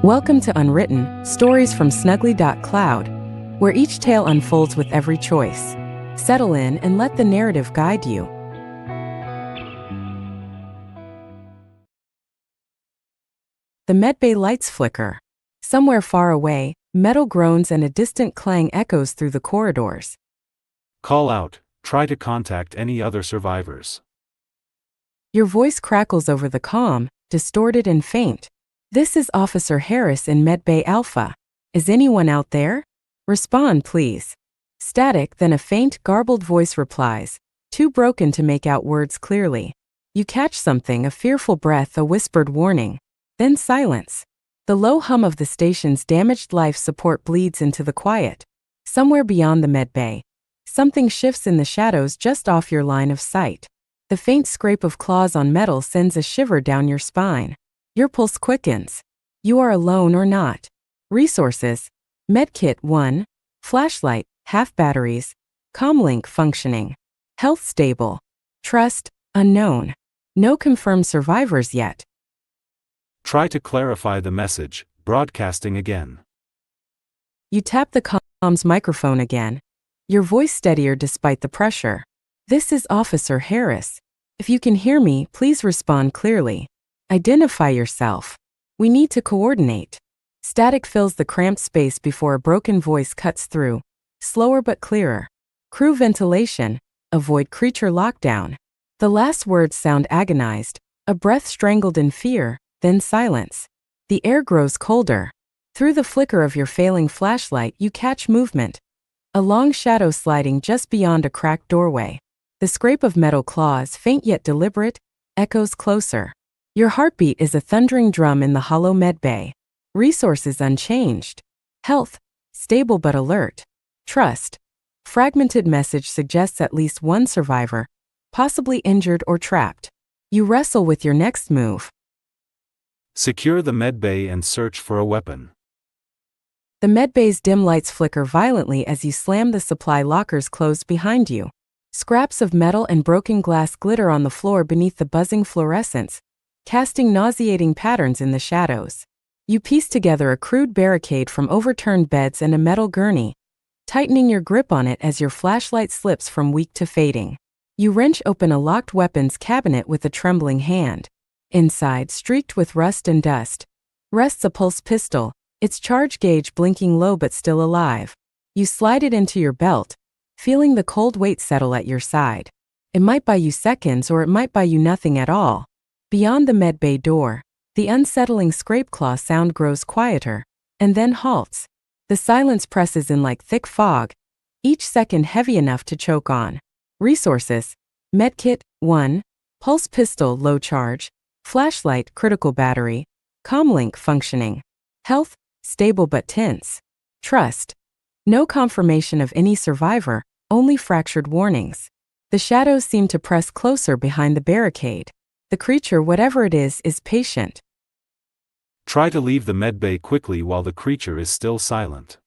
Welcome to Unwritten, stories from Snugly.cloud, where each tale unfolds with every choice. Settle in and let the narrative guide you. The medbay lights flicker. Somewhere far away, metal groans and a distant clang echoes through the corridors. Call out, try to contact any other survivors. Your voice crackles over the comm, distorted and faint. This is Officer Harris in Medbay Alpha. Is anyone out there? Respond, please. Static, then a faint, garbled voice replies, too broken to make out words clearly. You catch something, a fearful breath, a whispered warning. Then silence. The low hum of the station's damaged life support bleeds into the quiet. Somewhere beyond the medbay, something shifts in the shadows just off your line of sight. The faint scrape of claws on metal sends a shiver down your spine. Your pulse quickens. You are alone or not. Resources: Medkit 1, flashlight, half batteries, comlink functioning. Health stable. Trust unknown. No confirmed survivors yet. Try to clarify the message, broadcasting again. You tap the comm's microphone again, your voice steadier despite the pressure. This is Officer Harris. If you can hear me, please respond clearly. Identify yourself. We need to coordinate. Static fills the cramped space before a broken voice cuts through, slower but clearer. Crew ventilation. Avoid creature lockdown. The last words sound agonized, a breath strangled in fear, then silence. The air grows colder. Through the flicker of your failing flashlight, you catch movement. A long shadow sliding just beyond a cracked doorway. The scrape of metal claws, faint yet deliberate, echoes closer. Your heartbeat is a thundering drum in the hollow medbay. Resources unchanged. Health stable but alert. Trust. Fragmented message suggests at least one survivor, possibly injured or trapped. You wrestle with your next move. Secure the medbay and search for a weapon. The medbay's dim lights flicker violently as you slam the supply lockers closed behind you. Scraps of metal and broken glass glitter on the floor beneath the buzzing fluorescence, casting nauseating patterns in the shadows. You piece together a crude barricade from overturned beds and a metal gurney, tightening your grip on it as your flashlight slips from weak to fading. You wrench open a locked weapons cabinet with a trembling hand. Inside, streaked with rust and dust, rests a pulse pistol, its charge gauge blinking low but still alive. You slide it into your belt, feeling the cold weight settle at your side. It might buy you seconds or it might buy you nothing at all. Beyond the medbay door, the unsettling scrape claw sound grows quieter, and then halts. The silence presses in like thick fog, each second heavy enough to choke on. Resources: Medkit 1, pulse pistol low charge, flashlight critical battery, comlink functioning. Health stable but tense. Trust. No confirmation of any survivor, only fractured warnings. The shadows seem to press closer behind the barricade. The creature, whatever it is patient. Try to leave the medbay quickly while the creature is still silent.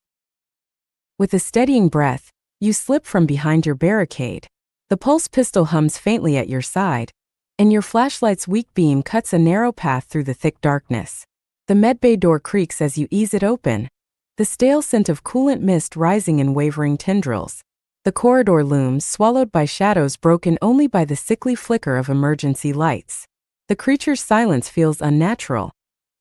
With a steadying breath, you slip from behind your barricade. The pulse pistol hums faintly at your side, and your flashlight's weak beam cuts a narrow path through the thick darkness. The medbay door creaks as you ease it open, the stale scent of coolant mist rising in wavering tendrils. The corridor looms, swallowed by shadows broken only by the sickly flicker of emergency lights. The creature's silence feels unnatural,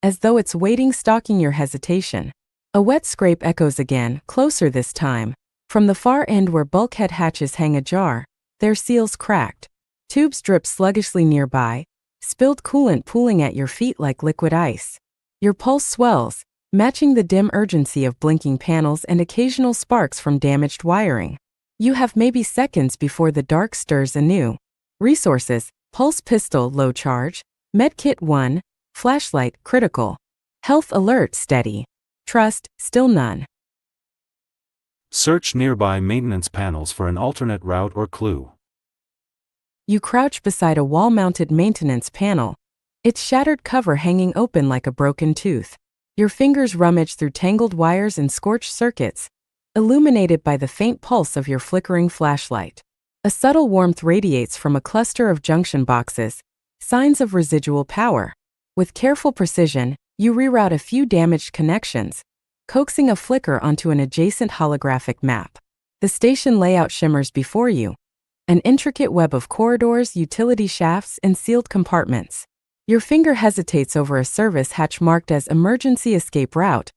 as though it's waiting, stalking your hesitation. A wet scrape echoes again, closer this time. From the far end where bulkhead hatches hang ajar, their seals cracked. Tubes drip sluggishly nearby, spilled coolant pooling at your feet like liquid ice. Your pulse swells, matching the dim urgency of blinking panels and occasional sparks from damaged wiring. You have maybe seconds before the dark stirs anew. Resources: pulse pistol low charge, medkit 1, flashlight critical. Health alert steady. Trust still none. Search nearby maintenance panels for an alternate route or clue. You crouch beside a wall-mounted maintenance panel, its shattered cover hanging open like a broken tooth. Your fingers rummage through tangled wires and scorched circuits, illuminated by the faint pulse of your flickering flashlight. A subtle warmth radiates from a cluster of junction boxes, signs of residual power. With careful precision, You reroute a few damaged connections, coaxing a flicker onto an adjacent holographic map. The station layout shimmers before you, an intricate web of corridors, utility shafts, and sealed compartments. Your finger hesitates over a service hatch marked as Emergency Escape Route,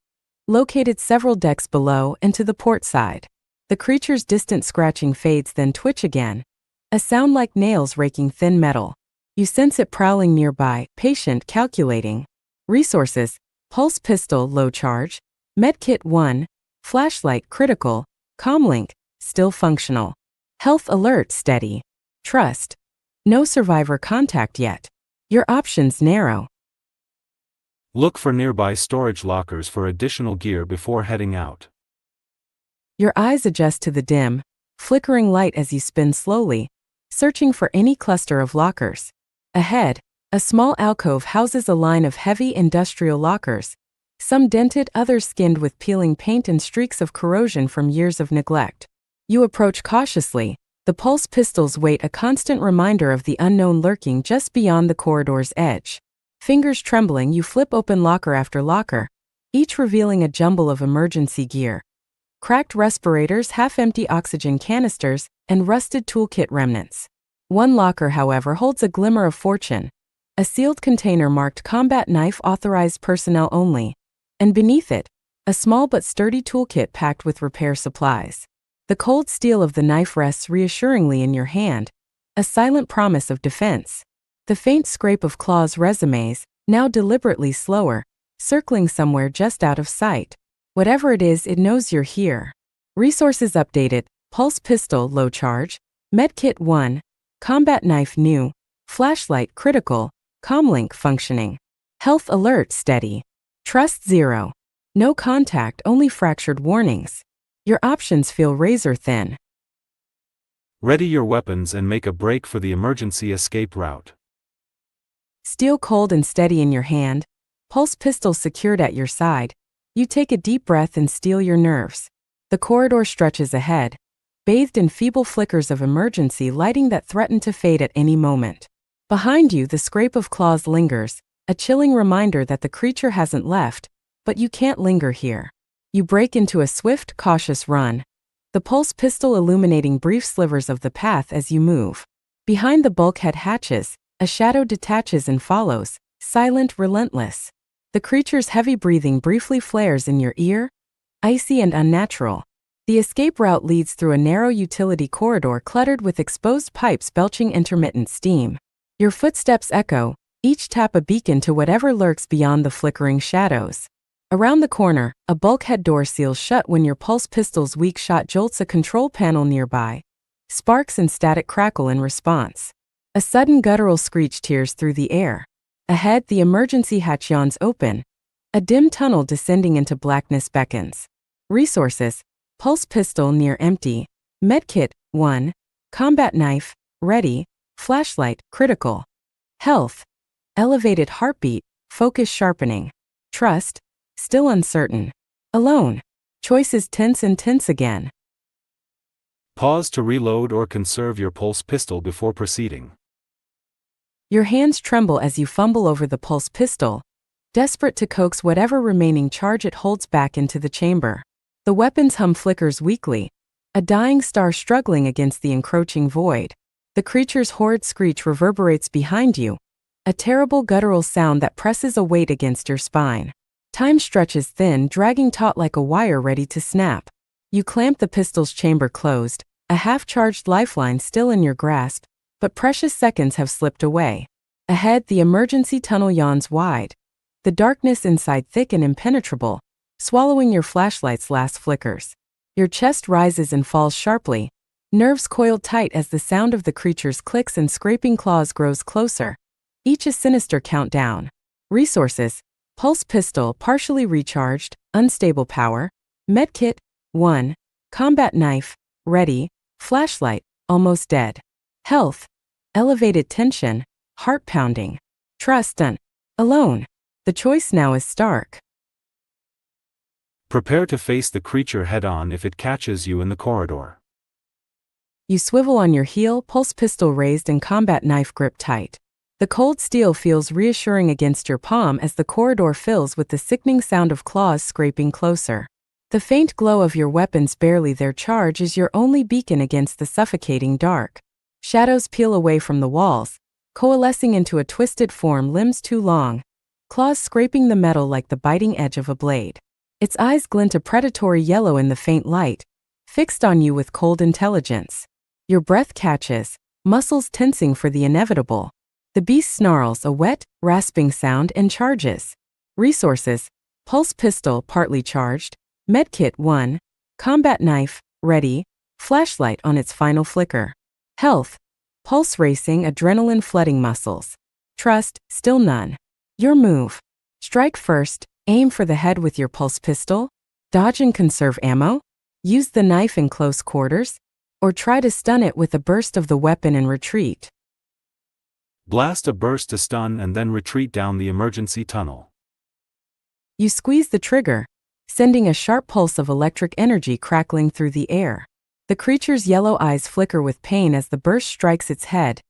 located several decks below and to the port side. The creature's distant scratching fades, then twitch again, a sound like nails raking thin metal. You sense it prowling nearby, patient, calculating. Resources: pulse pistol, low charge; medkit 1, flashlight, critical; comlink, still functional; health alert, steady; trust, no survivor contact yet. Your options narrow. Look for nearby storage lockers for additional gear before heading out. Your eyes adjust to the dim, flickering light as you spin slowly, searching for any cluster of lockers. Ahead, a small alcove houses a line of heavy industrial lockers, some dented, others skinned with peeling paint and streaks of corrosion from years of neglect. You approach cautiously, the pulse pistol's weight a constant reminder of the unknown lurking just beyond the corridor's edge. Fingers trembling, you flip open locker after locker, each revealing a jumble of emergency gear. Cracked respirators, half-empty oxygen canisters, and rusted toolkit remnants. One locker, however, holds a glimmer of fortune, a sealed container marked combat knife authorized personnel only, and beneath it, a small but sturdy toolkit packed with repair supplies. The cold steel of the knife rests reassuringly in your hand, a silent promise of defense. The faint scrape of claws, resumes, now deliberately slower, circling somewhere just out of sight. Whatever it is, it knows you're here. Resources updated: pulse pistol, low charge; medkit 1, combat knife, new; flashlight, critical; comlink, functioning; health alert, steady; trust, 0. No contact, only fractured warnings. Your options feel razor thin. Ready your weapons and make a break for the emergency escape route. Steel cold and steady in your hand, pulse pistol secured at your side, you take a deep breath and steel your nerves. The corridor stretches ahead, bathed in feeble flickers of emergency lighting that threaten to fade at any moment. Behind you, the scrape of claws lingers, a chilling reminder that the creature hasn't left, but you can't linger here. You break into a swift, cautious run, the pulse pistol illuminating brief slivers of the path as you move. Behind the bulkhead hatches, a shadow detaches and follows, silent, relentless. The creature's heavy breathing briefly flares in your ear, icy and unnatural. The escape route leads through a narrow utility corridor cluttered with exposed pipes belching intermittent steam. Your footsteps echo, each tap a beacon to whatever lurks beyond the flickering shadows. Around the corner, a bulkhead door seals shut when your pulse pistol's weak shot jolts a control panel nearby. Sparks and static crackle in response. A sudden guttural screech tears through the air. Ahead, the emergency hatch yawns open. A dim tunnel descending into blackness beckons. Resources: pulse pistol, near empty; medkit 1, combat knife, ready; flashlight, critical; health, elevated heartbeat, focus sharpening; trust, still uncertain; alone, choices tense and tense again. Pause to reload or conserve your pulse pistol before proceeding. Your hands tremble as you fumble over the pulse pistol, desperate to coax whatever remaining charge it holds back into the chamber. The weapon's hum flickers weakly, a dying star struggling against the encroaching void. The creature's horrid screech reverberates behind you, a terrible guttural sound that presses a weight against your spine. Time stretches thin, dragging taut like a wire ready to snap. You clamp the pistol's chamber closed, a half-charged lifeline still in your grasp, but precious seconds have slipped away. Ahead, the emergency tunnel yawns wide, the darkness inside thick and impenetrable, swallowing your flashlight's last flickers. Your chest rises and falls sharply, nerves coiled tight as the sound of the creature's clicks and scraping claws grows closer, each a sinister countdown. Resources: pulse pistol, partially recharged, unstable power; medkit 1, combat knife, ready; flashlight, almost dead; health, elevated tension, heart pounding; trust, alone. The choice now is stark. Prepare to face the creature head-on if it catches you in the corridor. You swivel on your heel, pulse pistol raised and combat knife grip tight. The cold steel feels reassuring against your palm as the corridor fills with the sickening sound of claws scraping closer. The faint glow of your weapon's barely their charge is your only beacon against the suffocating dark. Shadows peel away from the walls, coalescing into a twisted form limbs too long, claws scraping the metal like the biting edge of a blade. Its eyes glint a predatory yellow in the faint light, fixed on you with cold intelligence. Your breath catches, muscles tensing for the inevitable. The beast snarls a wet, rasping sound and charges. Resources: pulse pistol partly charged, medkit 1, combat knife, ready, flashlight on its final flicker. Health: pulse racing, adrenaline flooding muscles. Trust: still none. Your move: strike first, aim for the head with your pulse pistol, dodge and conserve ammo, use the knife in close quarters, or try to stun it with a burst of the weapon and retreat. Blast a burst to stun and then retreat down the emergency tunnel. You squeeze the trigger, sending a sharp pulse of electric energy crackling through the air. The creature's yellow eyes flicker with pain as the burst strikes its head,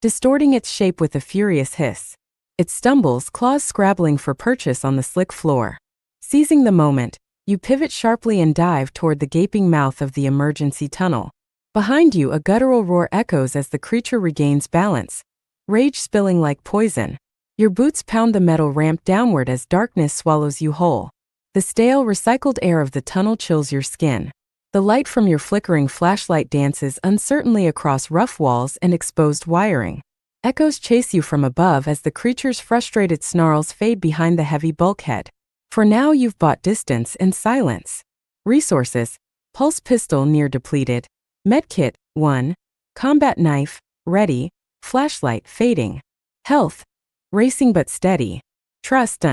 distorting its shape with a furious hiss. It stumbles, claws scrabbling for purchase on the slick floor. Seizing the moment, you pivot sharply and dive toward the gaping mouth of the emergency tunnel. Behind you, a guttural roar echoes as the creature regains balance, rage spilling like poison. Your boots pound the metal ramp downward as darkness swallows you whole. The stale, recycled air of the tunnel chills your skin. The light from your flickering flashlight dances uncertainly across rough walls and exposed wiring. Echoes chase you from above as the creature's frustrated snarls fade behind the heavy bulkhead. For now, you've bought distance and silence. Resources: pulse pistol near depleted, medkit 1, combat knife, ready, flashlight fading. Health: racing but steady. Trust: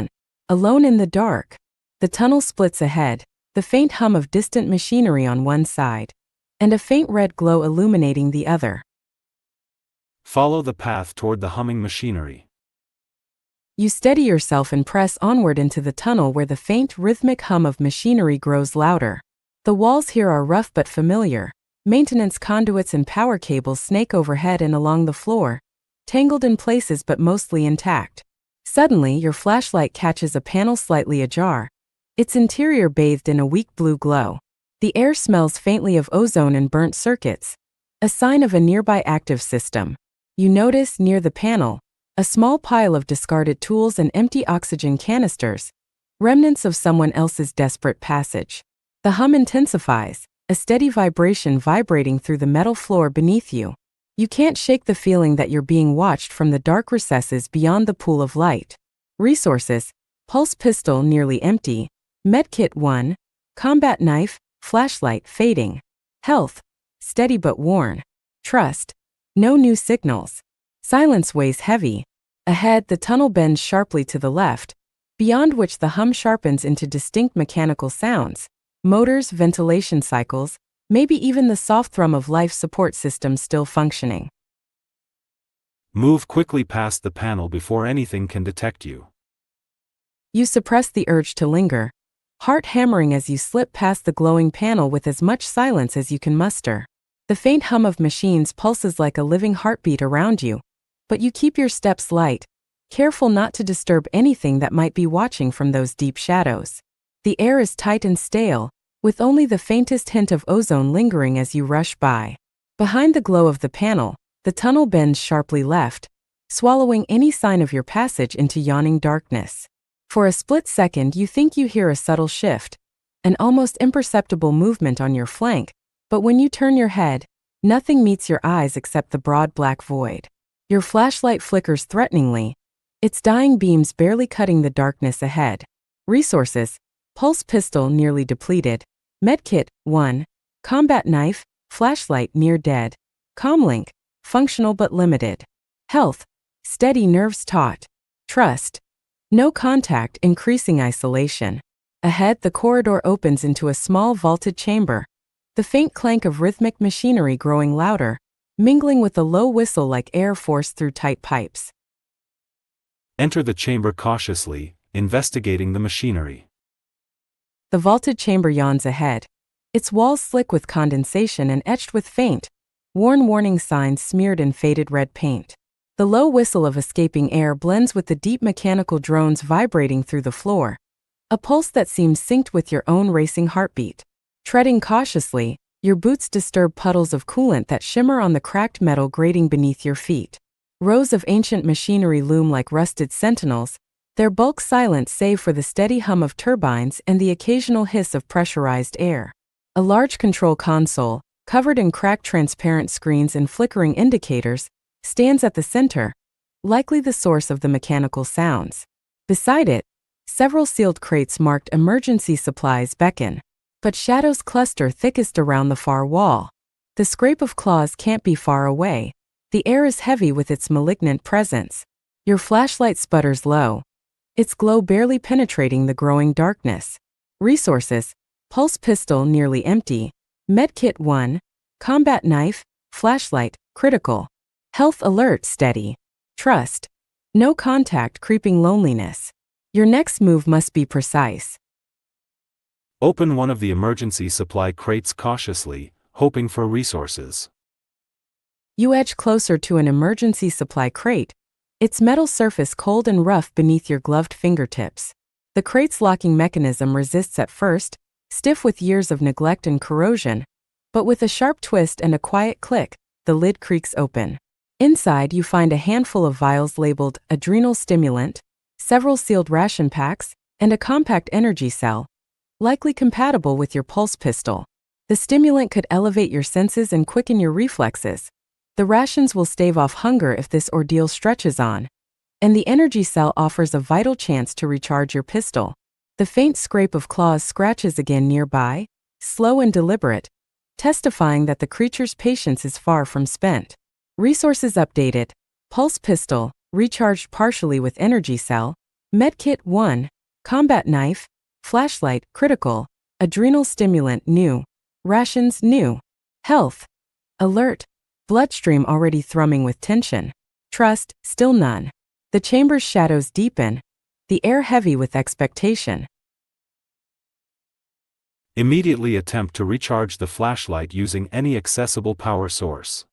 alone in the dark. The tunnel splits ahead, the faint hum of distant machinery on one side, and a faint red glow illuminating the other. Follow the path toward the humming machinery. You steady yourself and press onward into the tunnel where the faint, rhythmic hum of machinery grows louder. The walls here are rough but familiar. Maintenance conduits and power cables snake overhead and along the floor, tangled in places but mostly intact. Suddenly, your flashlight catches a panel slightly ajar, its interior bathed in a weak blue glow. The air smells faintly of ozone and burnt circuits, a sign of a nearby active system. You notice, near the panel, a small pile of discarded tools and empty oxygen canisters, remnants of someone else's desperate passage. The hum intensifies, a steady vibration vibrating through the metal floor beneath you. You can't shake the feeling that you're being watched from the dark recesses beyond the pool of light. Resources: pulse pistol nearly empty, medkit 1, combat knife, flashlight fading. Health: steady but worn. Trust: no new signals. Silence weighs heavy. Ahead, the tunnel bends sharply to the left, beyond which the hum sharpens into distinct mechanical sounds: motors, ventilation cycles, maybe even the soft thrum of life support systems still functioning. Move quickly past the panel before anything can detect you. You suppress the urge to linger, heart hammering as you slip past the glowing panel with as much silence as you can muster. The faint hum of machines pulses like a living heartbeat around you, but you keep your steps light, careful not to disturb anything that might be watching from those deep shadows. The air is tight and stale, with only the faintest hint of ozone lingering as you rush by. Behind the glow of the panel, the tunnel bends sharply left, swallowing any sign of your passage into yawning darkness. For a split second, you think you hear a subtle shift, an almost imperceptible movement on your flank, but when you turn your head, nothing meets your eyes except the broad black void. Your flashlight flickers threateningly, its dying beams barely cutting the darkness ahead. Resources: pulse pistol nearly depleted, medkit 1, combat knife, flashlight near dead, comlink, functional but limited. Health: steady, nerves taut. Trust: no contact, increasing isolation. Ahead, the corridor opens into a small vaulted chamber, the faint clank of rhythmic machinery growing louder, mingling with a low whistle like air forced through tight pipes. Enter the chamber cautiously, investigating the machinery. The vaulted chamber yawns ahead, its walls slick with condensation and etched with faint, worn warning signs smeared in faded red paint. The low whistle of escaping air blends with the deep mechanical drones vibrating through the floor, a pulse that seems synced with your own racing heartbeat. Treading cautiously, your boots disturb puddles of coolant that shimmer on the cracked metal grating beneath your feet. Rows of ancient machinery loom like rusted sentinels, their bulk silent save for the steady hum of turbines and the occasional hiss of pressurized air. A large control console, covered in cracked transparent screens and flickering indicators, stands at the center, likely the source of the mechanical sounds. Beside it, several sealed crates marked emergency supplies beckon, but shadows cluster thickest around the far wall. The scrape of claws can't be far away. The air is heavy with its malignant presence. Your flashlight sputters low, its glow barely penetrating the growing darkness. Resources: pulse pistol nearly empty, medkit 1, combat knife, flashlight, critical. Health alert steady. Trust. No contact creeping loneliness. Your next move must be precise. Open one of the emergency supply crates cautiously, hoping for resources. You edge closer to an emergency supply crate, its metal surface cold and rough beneath your gloved fingertips. The crate's locking mechanism resists at first, stiff with years of neglect and corrosion, but with a sharp twist and a quiet click, the lid creaks open. Inside, you find a handful of vials labeled adrenal stimulant, several sealed ration packs, and a compact energy cell, likely compatible with your pulse pistol. The stimulant could elevate your senses and quicken your reflexes. The rations will stave off hunger if this ordeal stretches on, and the energy cell offers a vital chance to recharge your pistol. The faint scrape of claws scratches again nearby, slow and deliberate, testifying that the creature's patience is far from spent. Resources updated: pulse pistol, recharged partially with energy cell, medkit 1, combat knife, flashlight, critical, adrenal stimulant new, rations new. Health alert, bloodstream already thrumming with tension. Trust still none. The chamber's shadows deepen, the air heavy with expectation. Immediately attempt to recharge the flashlight using any accessible power source.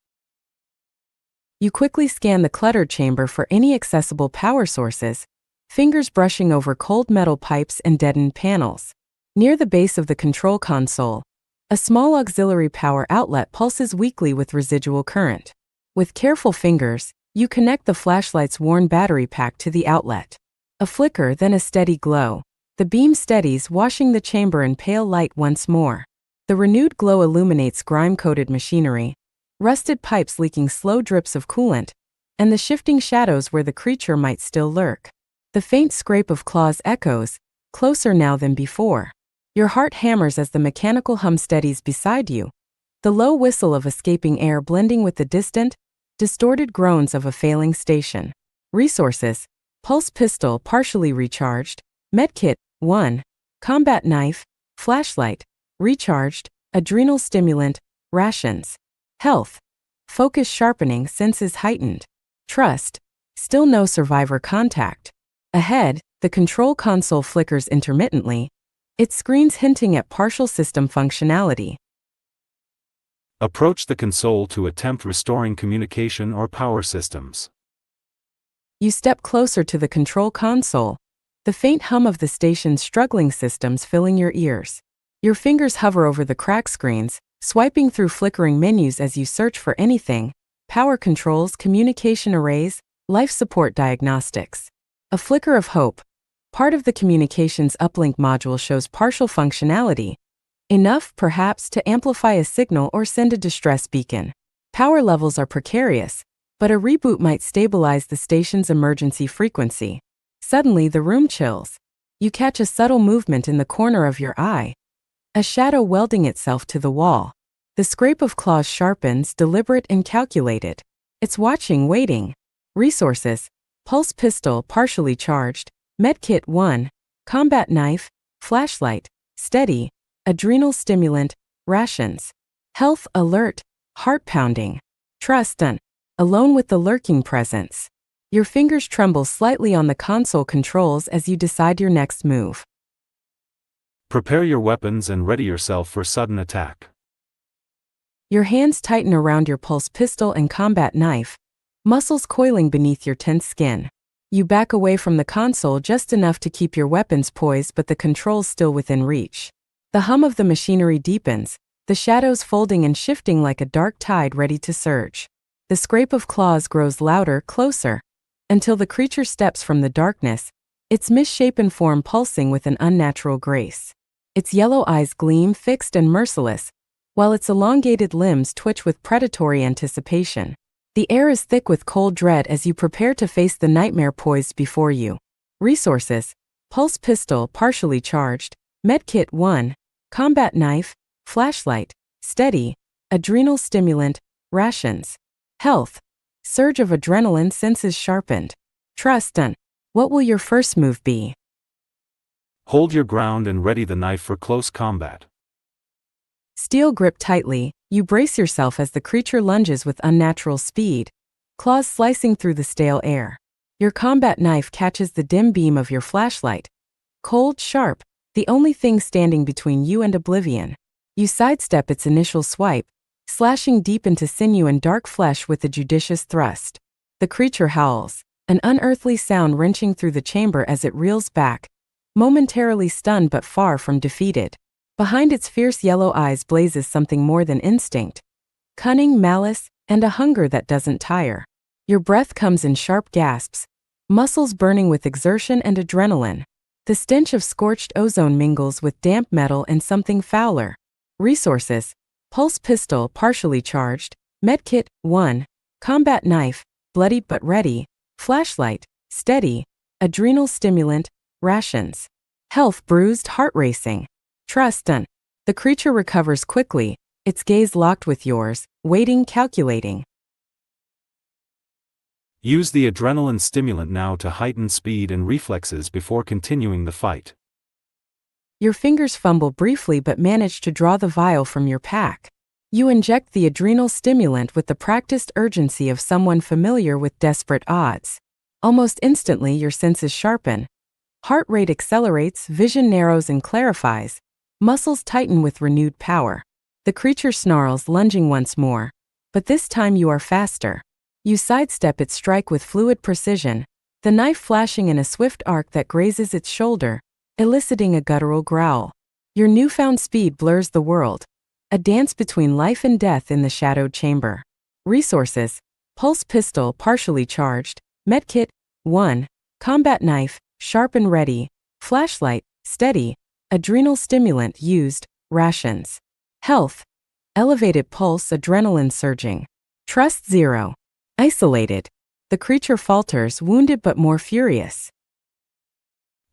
You quickly scan the cluttered chamber for any accessible power sources, fingers brushing over cold metal pipes and deadened panels. Near the base of the control console, a small auxiliary power outlet pulses weakly with residual current. With careful fingers, you connect the flashlight's worn battery pack to the outlet. A flicker, then a steady glow. The beam steadies, washing the chamber in pale light once more. The renewed glow illuminates grime-coated machinery, rusted pipes leaking slow drips of coolant, and the shifting shadows where the creature might still lurk. The faint scrape of claws echoes, closer now than before. Your heart hammers as the mechanical hum steadies beside you, the low whistle of escaping air blending with the distant, distorted groans of a failing station. Resources: pulse pistol partially recharged, medkit 1, combat knife, flashlight, recharged, adrenal stimulant, rations. Health focus sharpening, senses heightened. Trust still no survivor contact. Ahead, the control console flickers intermittently, its screens hinting at partial system functionality. Approach the console to attempt restoring communication or power systems. You step closer to the control console, the faint hum of the station's struggling systems filling your ears. Your fingers hover over the crack screens, swiping through flickering menus as you search for anything: power controls, communication arrays, life support diagnostics. A flicker of hope. Part of the communications uplink module shows partial functionality, enough perhaps to amplify a signal or send a distress beacon. Power levels are precarious, but a reboot might stabilize the station's emergency frequency. Suddenly the room chills. You catch a subtle movement in the corner of your eye, a shadow welding itself to the wall. The scrape of claws sharpens, deliberate and calculated. It's watching, waiting. Resources: pulse pistol partially charged, medkit 1, combat knife, flashlight, steady, adrenal stimulant, rations. Health alert, heart pounding. Trust done. Alone with the lurking presence. Your fingers tremble slightly on the console controls as you decide your next move. Prepare your weapons and ready yourself for sudden attack. Your hands tighten around your pulse pistol and combat knife, muscles coiling beneath your tense skin. You back away from the console just enough to keep your weapons poised but the controls still within reach. The hum of the machinery deepens, the shadows folding and shifting like a dark tide ready to surge. The scrape of claws grows louder, closer, until the creature steps from the darkness, its misshapen form pulsing with an unnatural grace. Its yellow eyes gleam fixed and merciless, while its elongated limbs twitch with predatory anticipation. The air is thick with cold dread as you prepare to face the nightmare poised before you. Resources: pulse pistol partially charged, medkit 1, combat knife, flashlight, steady, adrenal stimulant, rations. Health: surge of adrenaline, senses sharpened. Trust done. What will your first move be? Hold your ground and ready the knife for close combat. Steel grip tightly, you brace yourself as the creature lunges with unnatural speed, claws slicing through the stale air. Your combat knife catches the dim beam of your flashlight. Cold, sharp, the only thing standing between you and oblivion. You sidestep its initial swipe, slashing deep into sinew and dark flesh with a judicious thrust. The creature howls, an unearthly sound wrenching through the chamber as it reels back, momentarily stunned but far from defeated. Behind its fierce yellow eyes blazes something more than instinct: cunning, malice, and a hunger that doesn't tire. Your breath comes in sharp gasps, muscles burning with exertion and adrenaline. The stench of scorched ozone mingles with damp metal and something fouler. Resources: pulse pistol partially charged, medkit 1, combat knife, bloody but ready, flashlight, steady, adrenal stimulant, rations. Health: bruised, heart racing. Trust done. The creature recovers quickly, its gaze locked with yours, waiting, calculating. Use the adrenaline stimulant now to heighten speed and reflexes before continuing the fight. Your fingers fumble briefly but manage to draw the vial from your pack. You inject the adrenal stimulant with the practiced urgency of someone familiar with desperate odds. Almost instantly your senses sharpen. Heart rate accelerates, vision narrows and clarifies. Muscles tighten with renewed power. The creature snarls, lunging once more. But this time you are faster. You sidestep its strike with fluid precision, the knife flashing in a swift arc that grazes its shoulder, eliciting a guttural growl. Your newfound speed blurs the world, a dance between life and death in the shadowed chamber. Resources: pulse pistol partially charged, medkit 1, combat knife, sharp and ready, flashlight, steady, adrenal stimulant used, rations. Health: elevated pulse, adrenaline surging. Trust 0. Isolated. The creature falters, wounded but more furious.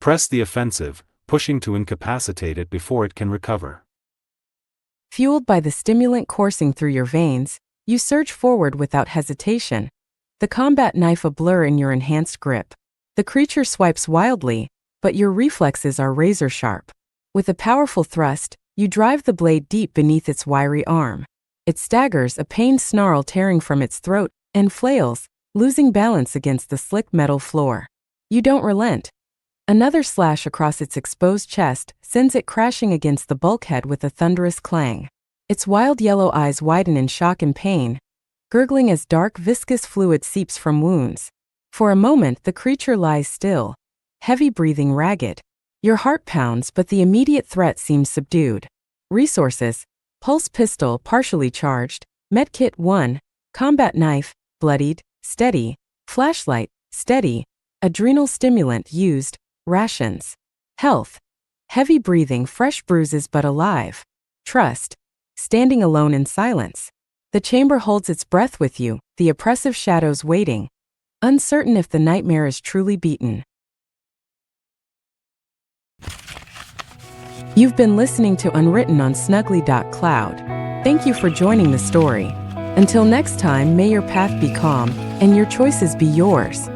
Press the offensive, pushing to incapacitate it before it can recover. Fueled by the stimulant coursing through your veins, you surge forward without hesitation, the combat knife a blur in your enhanced grip. The creature swipes wildly, but your reflexes are razor sharp. With a powerful thrust, you drive the blade deep beneath its wiry arm. It staggers, a pained snarl tearing from its throat, and flails, losing balance against the slick metal floor. You don't relent. Another slash across its exposed chest sends it crashing against the bulkhead with a thunderous clang. Its wild yellow eyes widen in shock and pain, gurgling as dark, viscous fluid seeps from wounds. For a moment, the creature lies still, heavy breathing, ragged. Your heart pounds, but the immediate threat seems subdued. Resources: pulse pistol partially charged, medkit 1, combat knife, bloodied, steady, flashlight, steady, adrenal stimulant used, rations. Health: heavy breathing, fresh bruises but alive. Trust: standing alone in silence. The chamber holds its breath with you, the oppressive shadows waiting, uncertain if the nightmare is truly beaten. You've been listening to Unwritten on Snugly.cloud. Thank you for joining the story. Until next time, may your path be calm, and your choices be yours.